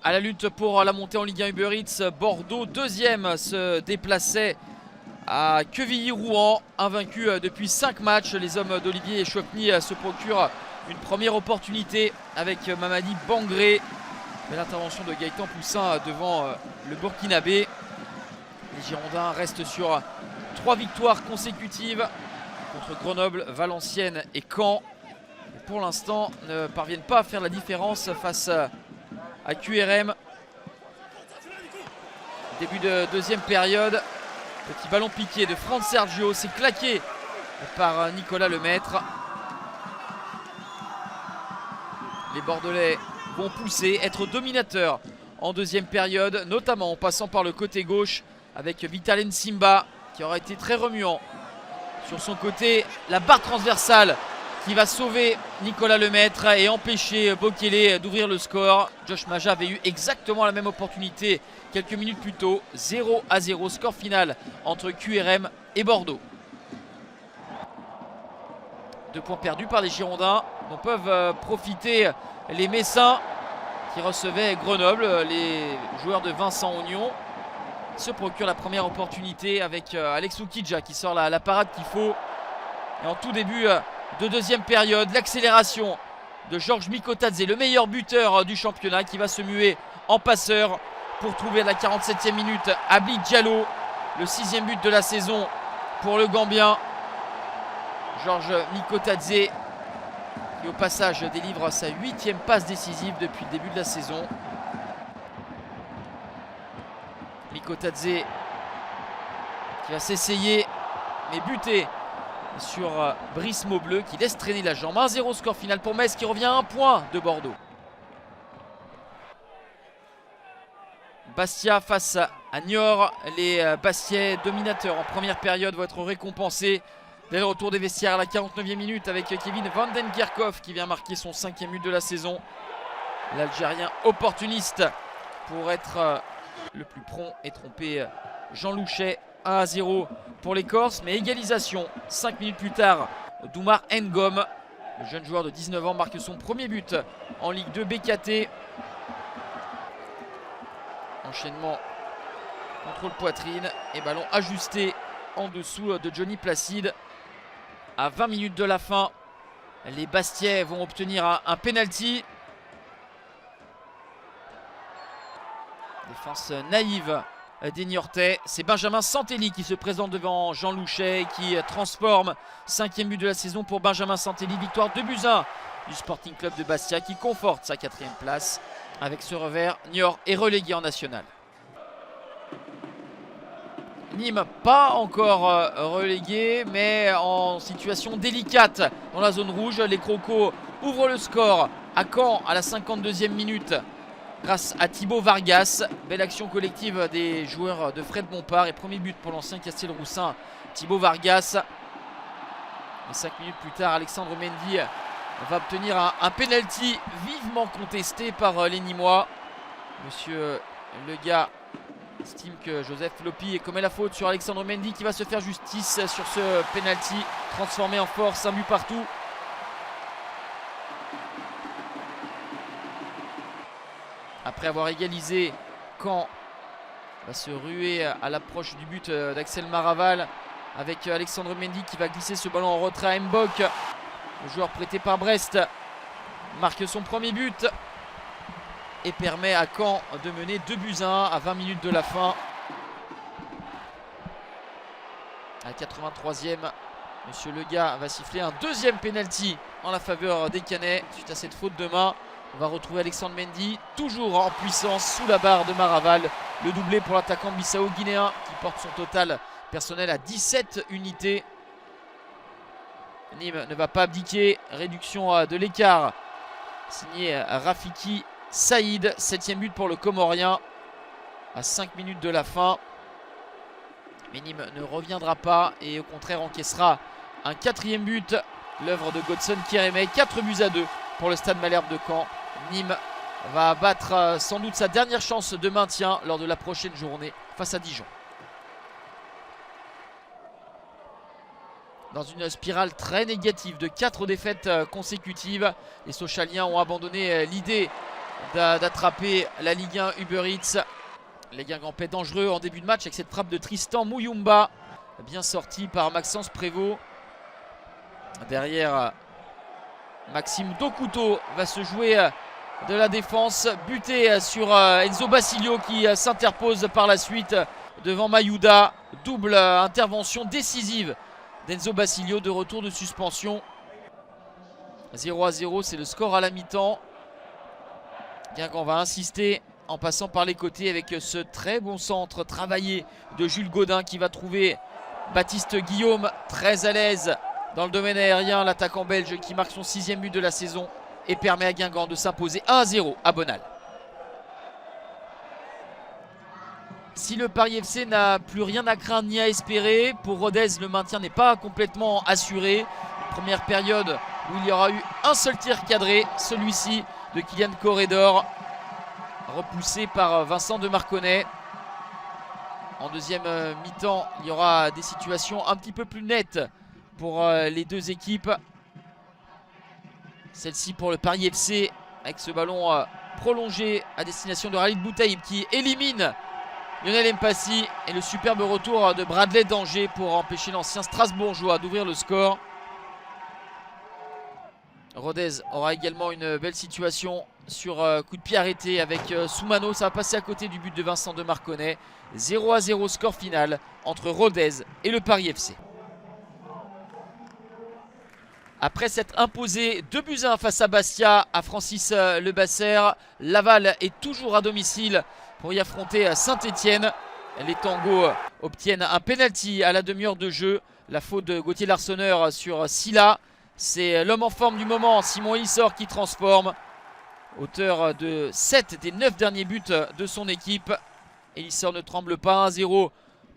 à la lutte pour la montée en Ligue 1 Uber Eats. Bordeaux, deuxième, se déplaçait à Quevilly-Rouen, invaincu depuis 5 matchs. Les hommes d'Olivier Chouapny se procurent une première opportunité avec Mamadi Bangré. Belle intervention de Gaëtan Poussin devant le Burkinabé. Les Girondins restent sur 3 victoires consécutives contre Grenoble, Valenciennes et Caen. Et pour l'instant, ne parviennent pas à faire la différence face à QRM. Début de deuxième période. Petit ballon piqué de Franz Sergio. C'est claqué par Nicolas Lemaître. Les Bordelais vont pousser, être dominateurs en deuxième période, notamment en passant par le côté gauche avec Vital Nsimba qui aura été très remuant. Sur son côté, la barre transversale qui va sauver Nicolas Lemaître et empêcher Bokele d'ouvrir le score. Josh Maja avait eu exactement la même opportunité quelques minutes plus tôt. 0-0, score final entre QRM et Bordeaux. 2 points perdus par les Girondins dont peuvent profiter les Messins qui recevaient Grenoble. Les joueurs de Vincent Ognon se procurent la première opportunité avec Alex Oukidja qui sort la parade qu'il faut. Et en tout début de deuxième période, l'accélération de Georges Mikotadze, le meilleur buteur du championnat, qui va se muer en passeur pour trouver à la 47e minute Abli Diallo, le 6e but de la saison pour le Gambien. Georges Mikotadze qui au passage délivre sa 8e passe décisive depuis le début de la saison. Mikotadze qui va s'essayer mais buter sur Brice Maubleu qui laisse traîner la jambe. 1-0 score final pour Metz qui revient à 1 point de Bordeaux. Bastia face à Niort. Les Bastiais dominateurs en première période vont être récompensés dès le retour des vestiaires à la 49e minute avec Kevin Vandenkerkhoff qui vient marquer son 5e but de la saison. L'Algérien opportuniste pour être le plus prompt et tromper Jean Louchet. 1-0 pour les Corses, mais égalisation 5 minutes plus tard. Doumar Ngom, le jeune joueur de 19 ans, marque son premier but en Ligue 2 BKT. Enchaînement, contrôle poitrine et ballon ajusté en dessous de Johnny Placide. À 20 minutes de la fin, les Bastiais vont obtenir un penalty. Défense naïve des Niortais. C'est Benjamin Santelli qui se présente devant Jean Louchet qui transforme. 5e but de la saison pour Benjamin Santelli. Victoire 2-1 du Sporting Club de Bastia qui conforte sa 4e place. Avec ce revers, Niort est relégué en national. Nîmes pas encore relégué mais en situation délicate dans la zone rouge. Les Crocos ouvrent le score à Caen à la 52e minute grâce à Thibaut Vargas. Belle action collective des joueurs de Fred Bompard et premier but pour l'ancien Castelroussin Thibaut Vargas. Et 5 minutes plus tard, Alexandre Mendy va obtenir un penalty vivement contesté par les Nîmois. Monsieur Lega estime que Joseph Lopi commet la faute sur Alexandre Mendy qui va se faire justice sur ce penalty transformé en force, 1 but partout. Après avoir égalisé, Caen va se ruer à l'approche du but d'Axel Maraval avec Alexandre Mendy qui va glisser ce ballon en retrait à Mbok. Le joueur prêté par Brest marque son premier but et permet à Caen de mener 2-1 à 20 minutes de la fin. À la 83e, Monsieur Lega va siffler un deuxième penalty en la faveur des Canets suite à cette faute de main. On va retrouver Alexandre Mendy, toujours en puissance sous la barre de Maraval. Le doublé pour l'attaquant bissau-guinéen qui porte son total personnel à 17 unités. Nîmes ne va pas abdiquer, réduction de l'écart. Signé Rafiki Saïd, 7e but pour le Comorien à 5 minutes de la fin. Mais Nîmes ne reviendra pas et au contraire encaissera un 4e but. L'œuvre de Godson Kérémé, 4-2 pour le Stade Malherbe de Caen. Nîmes va battre sans doute sa dernière chance de maintien lors de la prochaine journée face à Dijon. Dans une spirale très négative de 4 défaites consécutives, les Sochaliens ont abandonné l'idée d'attraper la Ligue 1 Uber Eats. Les Guingampais dangereux en début de match avec cette frappe de Tristan Mouyumba, bien sortie par Maxence Prévost. Derrière, Maxime Dokuto va se jouer de la défense, buté sur Enzo Basilio qui s'interpose par la suite devant Mayuda. Double intervention décisive d'Enzo Basilio, de retour de suspension. 0-0, c'est le score à la mi-temps. Guingamp va insister en passant par les côtés avec ce très bon centre travaillé de Jules Godin qui va trouver Baptiste Guillaume très à l'aise dans le domaine aérien. L'attaquant belge qui marque son 6e but de la saison et permet à Guingamp de s'imposer 1-0 à Bonal. Si le Paris FC n'a plus rien à craindre ni à espérer, pour Rodez le maintien n'est pas complètement assuré. Première période où il y aura eu un seul tir cadré, celui-ci de Kylian Corredor, repoussé par Vincent de Marconnet. En deuxième mi-temps, il y aura des situations un petit peu plus nettes pour les deux équipes. Celle-ci pour le Paris FC avec ce ballon prolongé à destination de Khalid Boutaïb qui élimine Lionel Mpassi, et le superbe retour de Bradley Danger pour empêcher l'ancien Strasbourgeois d'ouvrir le score. Rodez aura également une belle situation sur coup de pied arrêté avec Soumano. Ça va passer à côté du but de Vincent de Marconnet. 0-0 score final entre Rodez et le Paris FC. Après s'être imposé 2-1 face à Bastia à Francis Lebasseur, Laval est toujours à domicile pour y affronter Saint-Etienne. Les Tangos obtiennent un penalty à la demi-heure de jeu. La faute de Gauthier Larsonneur sur Silla. C'est l'homme en forme du moment, Simon Elissor, qui transforme. Auteur de 7 des 9 derniers buts de son équipe. Elissor ne tremble pas. 1-0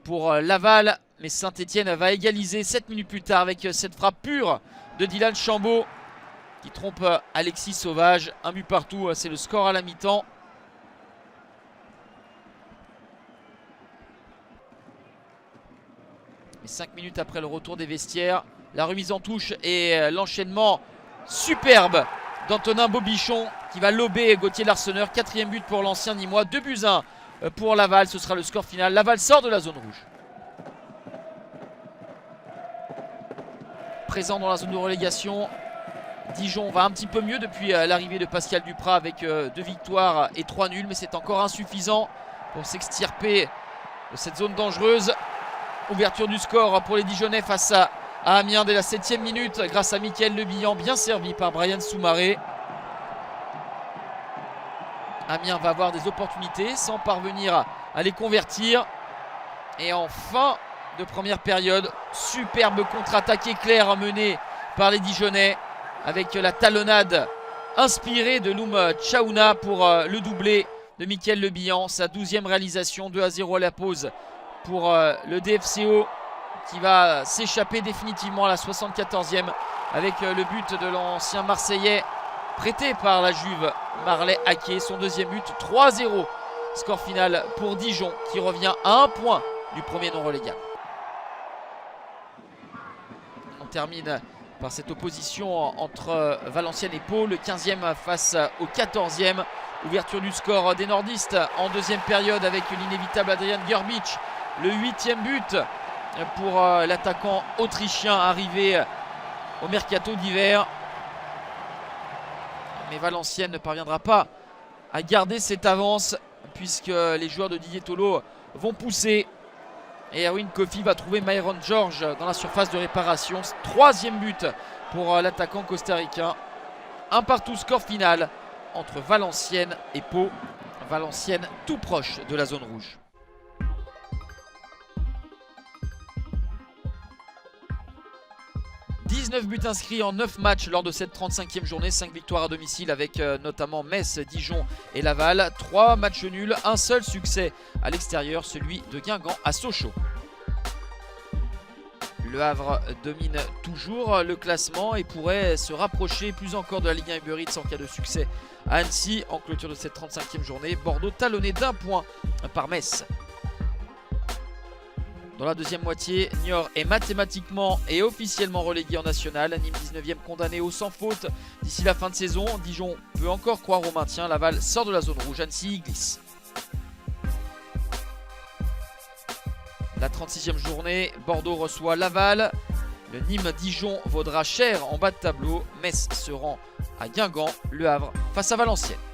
pour Laval. Mais Saint-Etienne va égaliser 7 minutes plus tard avec cette frappe pure de Dylan Chambaud qui trompe Alexis Sauvage. Un but partout, c'est le score à la mi-temps. Et 5 minutes après le retour des vestiaires, la remise en touche et l'enchaînement superbe d'Antonin Bobichon qui va lober Gauthier Larsonneur. 4e but pour l'ancien Nîmois. 2-1 pour Laval, ce sera le score final. Laval sort de la zone rouge. Présent dans la zone de relégation, Dijon va un petit peu mieux depuis l'arrivée de Pascal Duprat avec 2 victoires et 3 nuls, mais c'est encore insuffisant pour s'extirper de cette zone dangereuse. Ouverture du score pour les Dijonnais face à Amiens dès la 7e minute grâce à Mickaël Lebihan, bien servi par Brian Soumaré. Amiens va avoir des opportunités sans parvenir à les convertir. Et en fin de première période, superbe contre-attaque éclair menée par les Dijonnais avec la talonnade inspirée de Loum Tchaouna pour le doublé de Mickaël Lebihan. Sa 12e réalisation, 2-0 à la pause pour le DFCO qui va s'échapper définitivement à la 74e avec le but de l'ancien Marseillais prêté par la Juve, Marley Hacké. Son 2e but, 3-0 score final pour Dijon qui revient à 1 point du premier non relégable. On termine par cette opposition entre Valenciennes et Pau, le 15e face au 14e. Ouverture du score des nordistes en 2e période avec l'inévitable Adrian Gerbic. Le 8e but pour l'attaquant autrichien arrivé au mercato d'hiver. Mais Valenciennes ne parviendra pas à garder cette avance puisque les joueurs de Didier Tolo vont pousser. Et Erwin Kofi va trouver Myron George dans la surface de réparation. 3e but pour l'attaquant costaricain. 1-1 score final entre Valenciennes et Pau. Valenciennes tout proche de la zone rouge. 19 buts inscrits en 9 matchs lors de cette 35e journée. 5 victoires à domicile avec notamment Metz, Dijon et Laval. 3 matchs nuls, un seul succès à l'extérieur, celui de Guingamp à Sochaux. Le Havre domine toujours le classement et pourrait se rapprocher plus encore de la Ligue 1 Uber Eats en cas de succès à Annecy en clôture de cette 35e journée. Bordeaux talonné d'1 point par Metz. Dans la deuxième moitié, Niort est mathématiquement et officiellement relégué en national. Nîmes 19e condamné au sans faute d'ici la fin de saison. Dijon peut encore croire au maintien. Laval sort de la zone rouge. Annecy glisse. La 36e journée, Bordeaux reçoit Laval. Le Nîmes-Dijon vaudra cher en bas de tableau. Metz se rend à Guingamp. Le Havre face à Valenciennes.